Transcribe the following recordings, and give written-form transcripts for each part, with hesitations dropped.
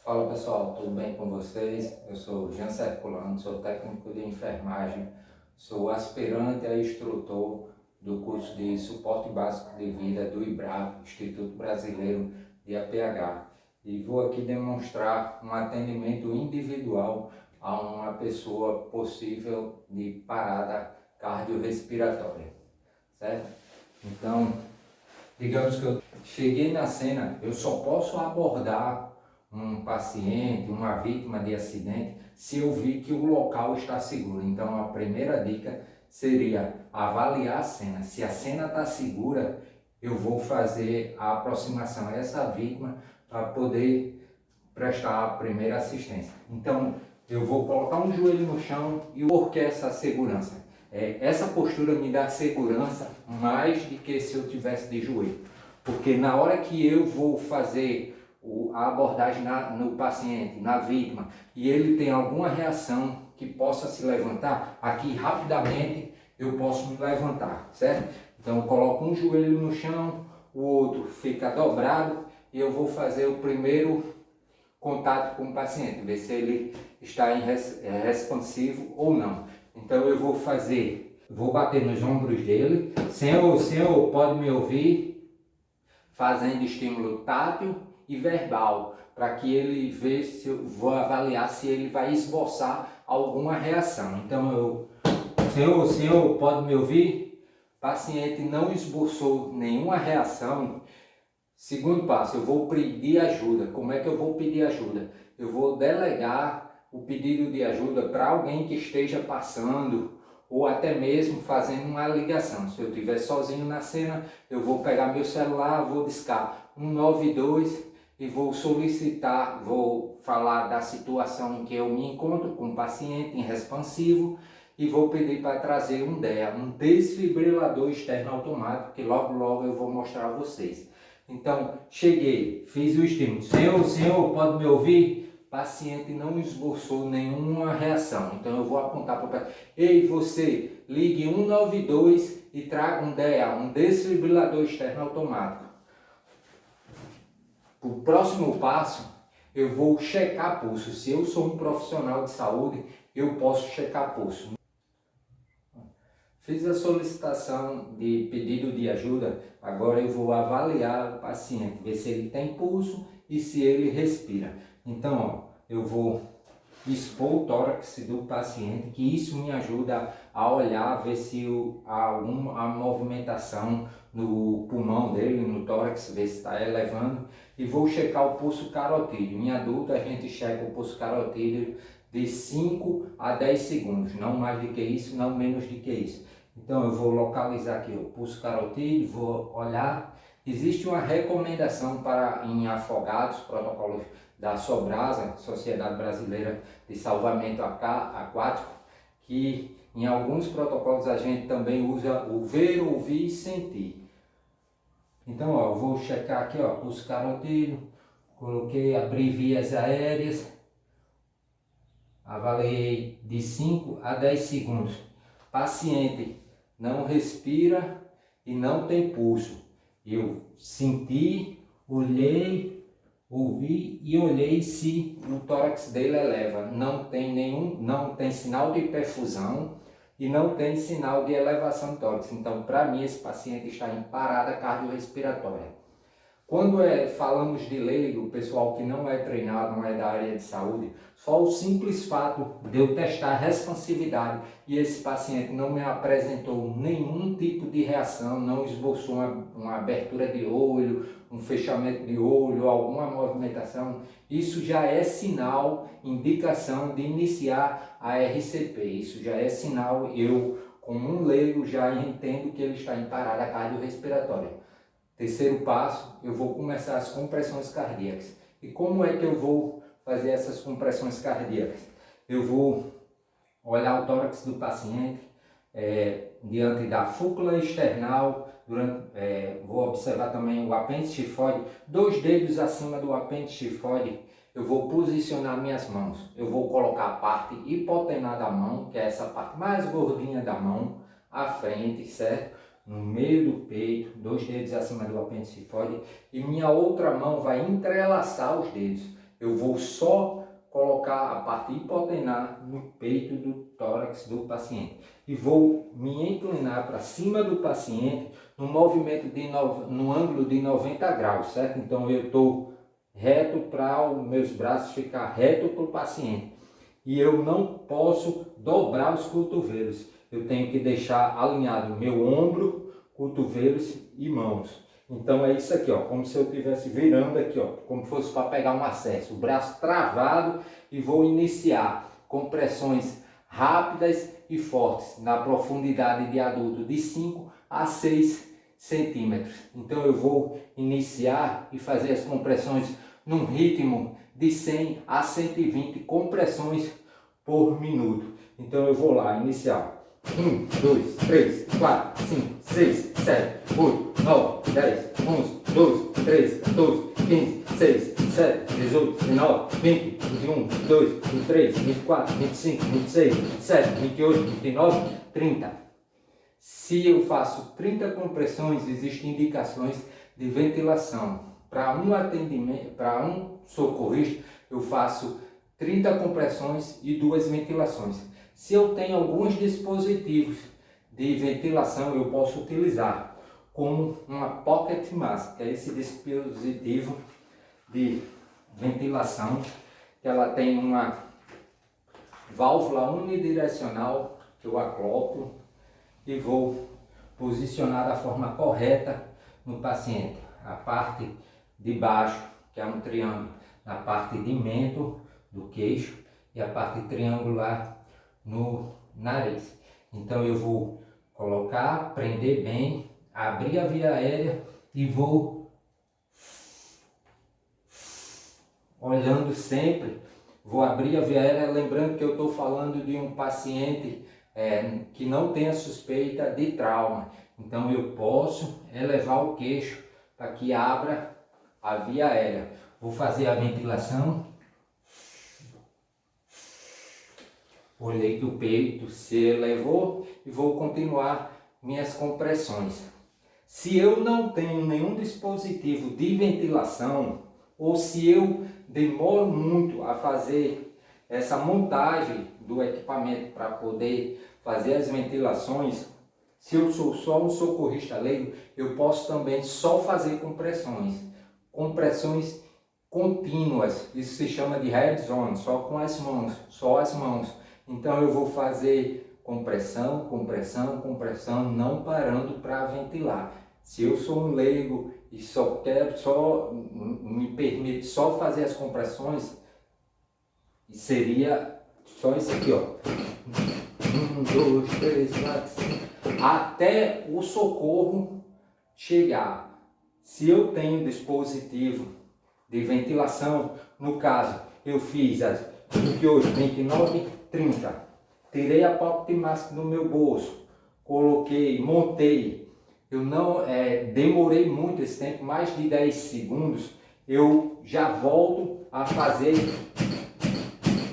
Fala pessoal, tudo bem com vocês? Eu sou Jean Circulano, sou técnico de enfermagem, sou aspirante a instrutor do curso de Suporte Básico de Vida do IBRAV, Instituto Brasileiro de APH, e vou aqui demonstrar um atendimento individual a uma pessoa possível de parada cardiorrespiratória, certo? Então, digamos que eu cheguei na cena, eu só posso abordar um paciente, uma vítima de acidente, se eu vi que o local está seguro. Então a primeira dica seria avaliar a cena. Se a cena está segura, eu vou fazer a aproximação a essa vítima para poder prestar a primeira assistência. Então eu vou colocar um joelho no chão e por que essa segurança? Essa postura me dá segurança mais do que se eu tivesse de joelho. Porque na hora que eu vou fazer a abordagem no paciente, na vítima, e ele tem alguma reação que possa se levantar, aqui rapidamente eu posso me levantar, certo? Então eu coloco um joelho no chão, o outro fica dobrado e eu vou fazer o primeiro contato com o paciente, ver se ele está responsivo ou não. Então eu vou bater nos ombros dele. Senhor, pode me ouvir? Fazendo estímulo tátil e verbal, para que ele veja, se eu vou avaliar se ele vai esboçar alguma reação. Então senhor, pode me ouvir? O paciente não esboçou nenhuma reação. Segundo passo, eu vou pedir ajuda. Como é que eu vou pedir ajuda? Eu vou delegar o pedido de ajuda para alguém que esteja passando ou até mesmo fazendo uma ligação. Se eu estiver sozinho na cena, eu vou pegar meu celular, vou discar 192 e vou solicitar, vou falar da situação em que eu me encontro com o paciente irresponsivo e vou pedir para trazer um DEA, um desfibrilador externo automático, que logo eu vou mostrar a vocês. Então, cheguei, fiz o estímulo. Senhor, pode me ouvir? O paciente não esboçou nenhuma reação. Então, eu vou apontar para o paciente. Ei, você, ligue 192 e traga um DEA, um desfibrilador externo automático. O próximo passo, eu vou checar pulso. Se eu sou um profissional de saúde, eu posso checar pulso. Fiz a solicitação de pedido de ajuda, agora eu vou avaliar o paciente, ver se ele tem pulso e se ele respira. Então, eu vou expor o tórax do paciente, que isso me ajuda a olhar, ver se há alguma movimentação no pulmão dele, no tórax, ver se está elevando. E vou checar o pulso carotídeo. Em adulto, a gente checa o pulso carotídeo de 5 a 10 segundos, não mais do que isso, não menos do que isso. Então eu vou localizar aqui o pulso carotídeo, vou olhar. Existe uma recomendação para em afogados, protocolos da Sobrasa, Sociedade Brasileira de Salvamento Aquático, que em alguns protocolos a gente também usa o ver, ouvir e sentir. Então, ó, eu vou checar aqui, ó, pulso carotídeo, coloquei, abri vias aéreas, avaliei de 5 a 10 segundos. Paciente não respira e não tem pulso. Eu senti, olhei, ouvi e olhei se o tórax dele eleva. Não tem sinal de perfusão e não tem sinal de elevação do tórax. Então, para mim, esse paciente está em parada cardiorrespiratória. Quando falamos de leigo, pessoal que não é treinado, não é da área de saúde, só o simples fato de eu testar a responsividade e esse paciente não me apresentou nenhum tipo de reação, não esboçou uma abertura de olho, um fechamento de olho, alguma movimentação, isso já é sinal, indicação de iniciar a RCP. Isso já é sinal, eu como um leigo já entendo que ele está em parada cardiorrespiratória. Terceiro passo, eu vou começar as compressões cardíacas. E como é que eu vou fazer essas compressões cardíacas? Eu vou olhar o tórax do paciente diante da fúcula external, vou observar também o apêndice tifoide, 2 dedos acima do apêndice tifoide, eu vou posicionar minhas mãos. Eu vou colocar a parte hipotenar da mão, que é essa parte mais gordinha da mão, à frente, certo? No meio do peito, 2 dedos acima do apêndice tifoide, e minha outra mão vai entrelaçar os dedos. eu vou só colocar a parte hipotenar no peito do tórax do paciente e vou me inclinar para cima do paciente no movimento no ângulo de 90 graus, certo? Então eu estou reto para os meus braços ficar reto para o paciente e eu não posso dobrar os cotovelos, eu tenho que deixar alinhado meu ombro, cotovelos e mãos. Então é isso aqui, ó, como se eu estivesse virando aqui, ó, como fosse para pegar um acesso, o braço travado, e vou iniciar compressões rápidas e fortes na profundidade de adulto de 5 a 6 centímetros. Então eu vou iniciar e fazer as compressões num ritmo de 100 a 120 compressões por minuto. Então eu vou lá iniciar. 1, 2, 3, 4, 5, 6, 7, 8, 9, 10, 11, 12, 13, 14, 15, 16, 17, 18, 19, 20, 21, 22, 23, 24, 25, 26, 27, 28, 29, 30. Se eu faço 30 compressões, existem indicações de ventilação. Para um atendimento, para um socorrista, eu faço 30 compressões e 2 ventilações. Se eu tenho alguns dispositivos de ventilação, eu posso utilizar como uma pocket mask, que é esse dispositivo de ventilação, que ela tem uma válvula unidirecional que eu acoplo e vou posicionar da forma correta no paciente. A parte de baixo, que é um triângulo, na parte de mento do queixo, e a parte triangular no nariz. Então eu vou colocar, prender bem, abrir a via aérea e vou olhando sempre, vou abrir a via aérea, lembrando que eu estou falando de um paciente que não tenha suspeita de trauma. Então eu posso elevar o queixo para que abra a via aérea. Vou fazer a ventilação. Olhei que o peito se elevou e vou continuar minhas compressões. Se eu não tenho nenhum dispositivo de ventilação, ou se eu demoro muito a fazer essa montagem do equipamento para poder fazer as ventilações, se eu sou só um socorrista leigo, eu posso também só fazer compressões contínuas. Isso se chama de hands-on, só com as mãos, só as mãos. Então eu vou fazer compressão, compressão, compressão, não parando para ventilar. Se eu sou um leigo e me permite só fazer as compressões, seria só isso aqui, ó. 1, 2, 3, 4, 5, até o socorro chegar. Se eu tenho dispositivo de ventilação, no caso, eu fiz as 28, 29, 30. Tirei a pocket mask do meu bolso, coloquei, montei. Eu não demorei muito esse tempo, mais de 10 segundos. Eu já volto a fazer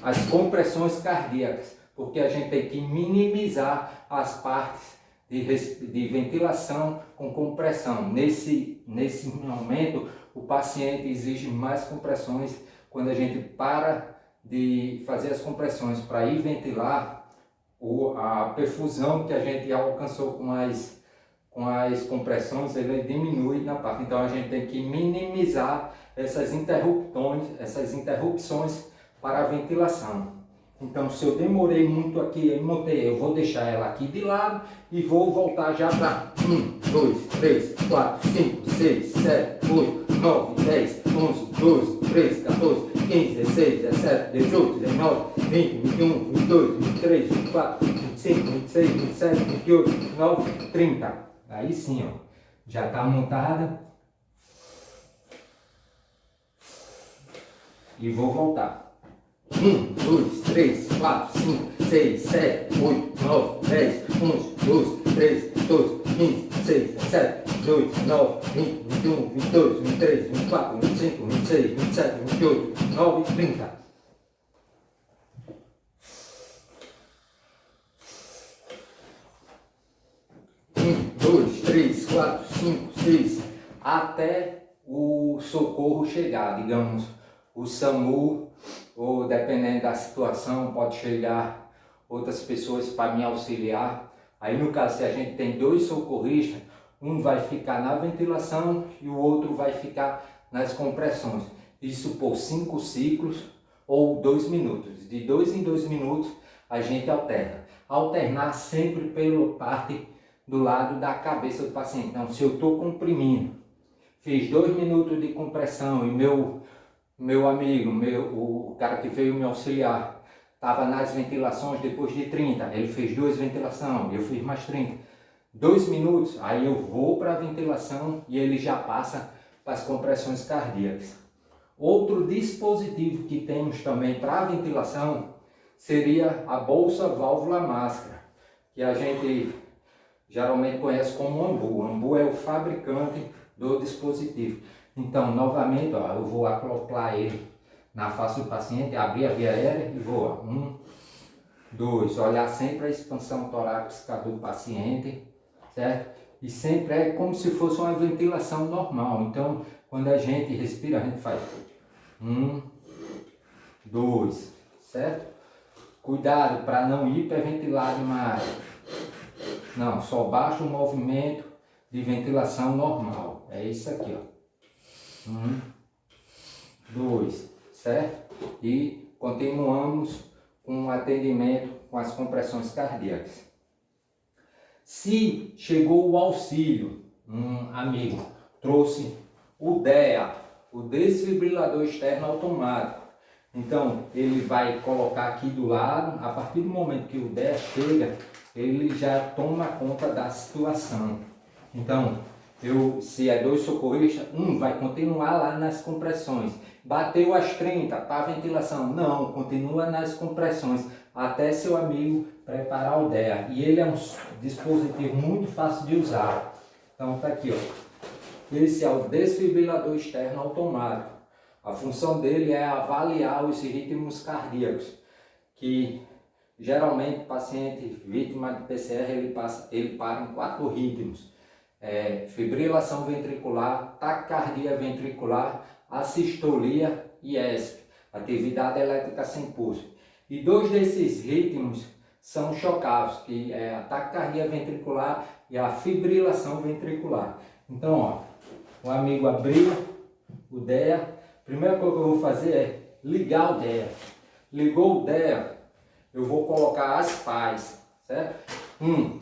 as compressões cardíacas, porque a gente tem que minimizar as partes de ventilação com compressão. Nesse momento, o paciente exige mais compressões. Quando a gente para de fazer as compressões para ir ventilar, a perfusão que a gente alcançou com as compressões, ele diminui na parte. Então a gente tem que minimizar essas interrupções para a ventilação. Então se eu demorei muito aqui, eu vou deixar ela aqui de lado e vou voltar já para 1, 2, 3, 4, 5, 6, 7, 8, 9, 10, 11, 12, 13, 14, 15, 16, 17, 18, 19, 20, 21, 22, 23, 24, 25, 26, 27, 28, 29, 30. Aí sim, ó, já está montada. E vou voltar. 1, 2, 3, 4, 5, 6, 7, 8, 9, 10, 11, 12, 13, 14, 15, 16, 17, 18, 19, 20, 21, 22, 23, 24, 25, 26, 27, 28, 29, 30. Dois, três, quatro, cinco, seis, até o socorro chegar, digamos, o SAMU, ou dependendo da situação, pode chegar outras pessoas para me auxiliar. Aí no caso, se a gente tem 2 socorristas, um vai ficar na ventilação e o outro vai ficar nas compressões. Isso por 5 ciclos ou 2 minutos. De 2 em 2 minutos a gente alterna. Alternar sempre pela parte do lado da cabeça do paciente. Então, se eu estou comprimindo, fiz 2 minutos de compressão e meu amigo, o cara que veio me auxiliar, estava nas ventilações depois de 30, ele fez 2 ventilações, eu fiz mais 30. 2 minutos, aí eu vou para a ventilação e ele já passa para as compressões cardíacas. Outro dispositivo que temos também para a ventilação seria a bolsa válvula máscara, que a gente geralmente conhece como AMBU. AMBU é o fabricante do dispositivo. Então, novamente, ó, eu vou acoplar ele na face do paciente, abrir a via aérea e vou, ó, 1, 2, olhar sempre a expansão torácica do paciente, certo? E sempre é como se fosse uma ventilação normal. Então, quando a gente respira, a gente faz 1, 2, certo? Cuidado para não hiperventilar demais. Não, só baixa o movimento de ventilação normal. É isso aqui, ó. 1, 2, certo? E continuamos com o atendimento com as compressões cardíacas. Se chegou o auxílio, um amigo trouxe o DEA, o desfibrilador externo automático. Então, ele vai colocar aqui do lado, a partir do momento que o DEA chega, ele já toma conta da situação. Então, se é 2 socorristas, um vai continuar lá nas compressões. Bateu as 30 para a ventilação, não, continua nas compressões, até seu amigo preparar o DEA. E ele é um dispositivo muito fácil de usar. Então, tá aqui, ó. Esse é o desfibrilador externo automático. A função dele é avaliar os ritmos cardíacos, que geralmente o paciente vítima de PCR ele para em 4 ritmos. Fibrilação ventricular, taquicardia ventricular, assistolia e ESP, atividade elétrica sem pulso. E 2 desses ritmos são chocáveis, que é a taquicardia ventricular e a fibrilação ventricular. Então, ó, o amigo abriu o DEA, a primeira coisa que eu vou fazer é ligar o DEA. Ligou o DEA, eu vou colocar as pás, certo?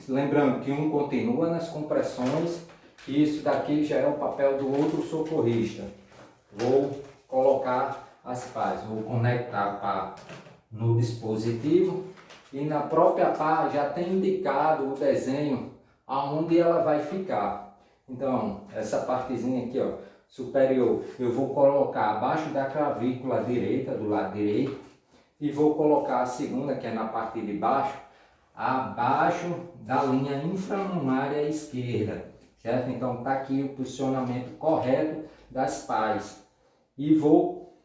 Lembrando que um continua nas compressões, e isso daqui já é o papel do outro socorrista. Vou colocar as pás, vou conectar a pá no dispositivo e na própria pá já tem indicado o desenho aonde ela vai ficar. Então, essa partezinha aqui, ó, superior, eu vou colocar abaixo da clavícula direita, do lado direito, e vou colocar a segunda, que é na parte de baixo, abaixo da linha inframamária esquerda, certo? Então tá aqui o posicionamento correto das pás. E vou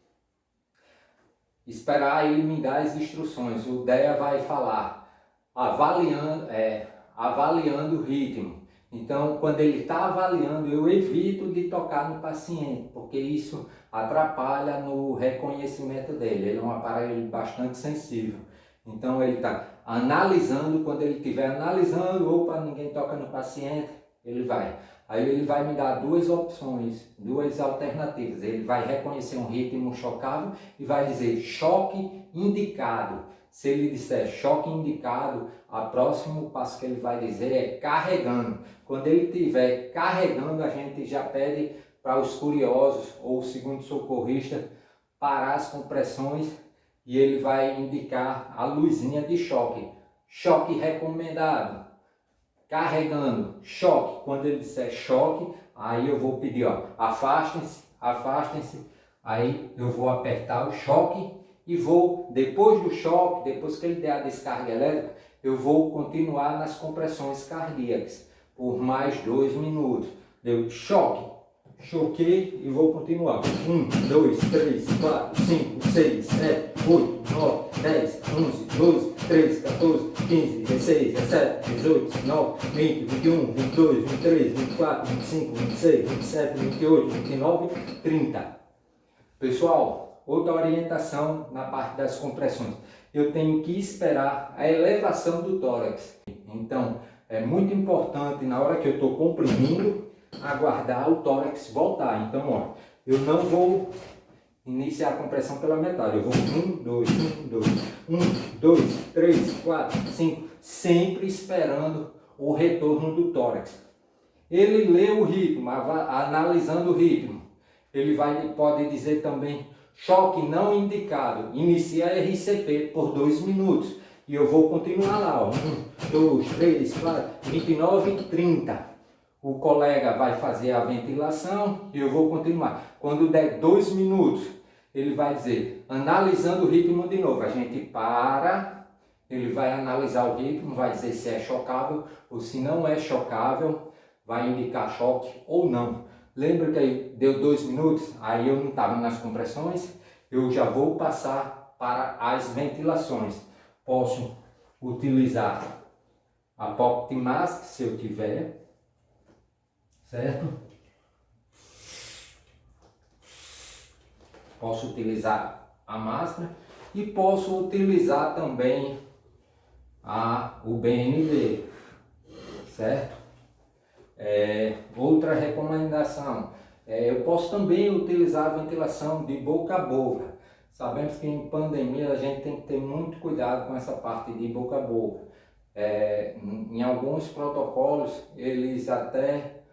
esperar ele me dar as instruções. O DEA vai falar avaliando o ritmo. Então, quando ele está avaliando, eu evito de tocar no paciente, porque isso atrapalha no reconhecimento dele. Ele é um aparelho bastante sensível. Então, ele está analisando. Quando ele estiver analisando, opa, ninguém toca no paciente, ele vai. Aí ele vai me dar 2 opções, 2 alternativas. Ele vai reconhecer um ritmo chocável e vai dizer choque indicado. Se ele disser choque indicado, o próximo passo que ele vai dizer é carregando. Quando ele estiver carregando, a gente já pede para os curiosos ou o segundo socorrista parar as compressões e ele vai indicar a luzinha de choque. Choque recomendado. Carregando, choque. Quando ele disser choque, aí eu vou pedir, ó, afastem-se, afastem-se. Aí eu vou apertar o choque e vou, depois do choque, depois que ele der a descarga elétrica, eu vou continuar nas compressões cardíacas por mais 2 minutos. Deu choque, choquei e vou continuar. 1, 2, 3, 4, 5, 6, 7, 8, 9, 10, 11, 12, 13, 14, 15, 16, 17, 18, 19, 20, 21, 22, 23, 24, 25, 26, 27, 28, 29, 30. Pessoal, outra orientação na parte das compressões. Eu tenho que esperar a elevação do tórax. Então, é muito importante na hora que eu estou comprimindo, aguardar o tórax voltar. Então, ó, eu não vou iniciar a compressão pela metade. Eu vou 1, 2, 1, 2, 1, 2, 3, 4, 5, sempre esperando o retorno do tórax. Ele lê o ritmo, analisando o ritmo. Ele pode dizer também choque não indicado. Inicia a RCP por 2 minutos. E eu vou continuar lá, ó. 1, 2, 3, 4, 29, 30. O colega vai fazer a ventilação e eu vou continuar. Quando der 2 minutos, ele vai dizer, analisando o ritmo de novo. A gente para, ele vai analisar o ritmo, vai dizer se é chocável ou se não é chocável, vai indicar choque ou não. Lembra que aí deu 2 minutos? Aí eu não estava nas compressões, eu já vou passar para as ventilações. Posso utilizar a Pocket Mask, se eu tiver, certo? Posso utilizar a máscara e posso utilizar também o BNB, certo? Outra recomendação, eu posso também utilizar a ventilação de boca a boca. Sabemos que em pandemia a gente tem que ter muito cuidado com essa parte de boca a boca. Em alguns protocolos eles até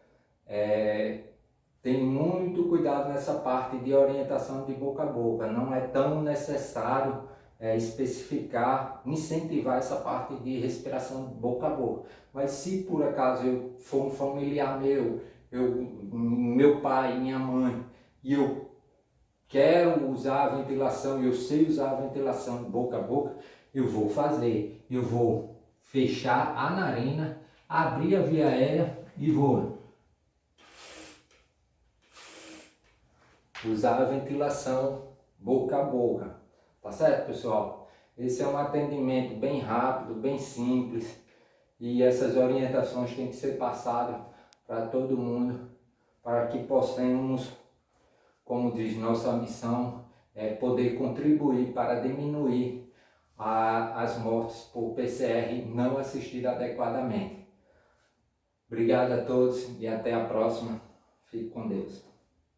têm muito cuidado nessa parte de orientação de boca a boca. Não é tão necessário especificar, incentivar essa parte de respiração boca a boca. Mas se por acaso for um familiar meu pai, minha mãe, e eu quero usar a ventilação, eu sei usar a ventilação boca a boca, eu vou fazer. Eu vou fechar a narina, abrir a via aérea e vou usar a ventilação boca a boca. Tá certo, pessoal? Esse é um atendimento bem rápido, bem simples, e essas orientações têm que ser passadas para todo mundo, para que possamos, como diz nossa missão, poder contribuir para diminuir as mortes por PCR não assistida adequadamente. Obrigado a todos e até a próxima. Fique com Deus.